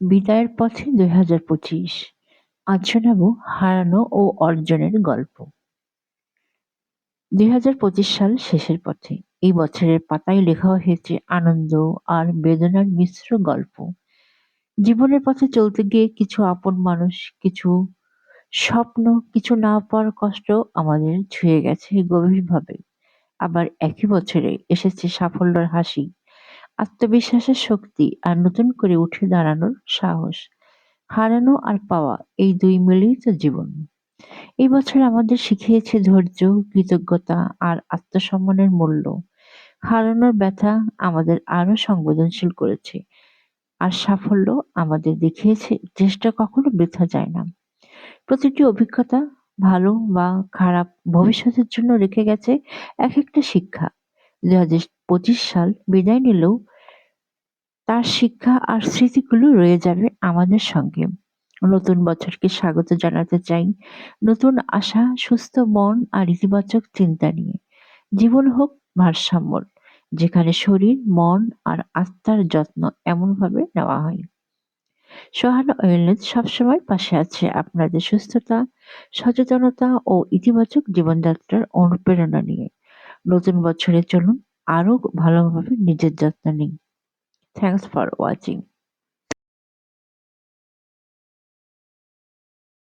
বিদায়ের পথে ২০২৫। আজ শোনাবো হারানো ও অর্জনের গল্প। ২০২৫ সাল শেষের পথে। এই বছরের পাতায় লেখা হয়েছে আনন্দ আর বেদনার মিশ্র গল্প। জীবনের পথে চলতে গিয়ে কিছু আপন মানুষ, কিছু স্বপ্ন, কিছু না পাওয়ার কষ্ট আমাদের ছুঁয়ে গেছে গভীরভাবে। আবার একই বছরে এসেছে সাফল্যের হাসি, আত্মবিশ্বাসের শক্তি আর নতুন করে উঠে দাঁড়ানোর সাহস। হারানো আর পাওয়া এই দুই মিলেই তো জীবন। এই বছর আমাদের শিখিয়েছে ধৈর্য, কৃতজ্ঞতা আর আত্মসম্মানের মূল্য। হারানোর ব্যথা আমাদের আরো সংবেদনশীল করেছে, আর সাফল্য আমাদের দেখিয়েছে চেষ্টা কখনো বৃথা যায় না। প্রতিটি অভিজ্ঞতা, ভালো বা খারাপ, ভবিষ্যতের জন্য রেখে গেছে এক একটা শিক্ষা। ২০২৫ সাল বিদায় নিলেও তার শিক্ষা আর স্মৃতিগুলো রয়ে যাবে আমাদের সঙ্গে। নতুন বছরকে স্বাগত জানাতে চাই নতুন আশা, সুস্থ মন আর ইতিবাচক চিন্তা নিয়ে। জীবন হোক ভারসাম্যর, যেখানে শরীর, মন আর আত্মার যত্ন এমনভাবে নেওয়া হয়। সোহানা ওয়েলনেস সবসময় পাশে আছে আপনাদের সুস্থতা, সচেতনতা ও ইতিবাচক জীবনযাত্রার অনুপ্রেরণা নিয়ে। নতুন বছরে চলুন আরো ভালোভাবে নিজের যত্ন নিন। Thanks for watching.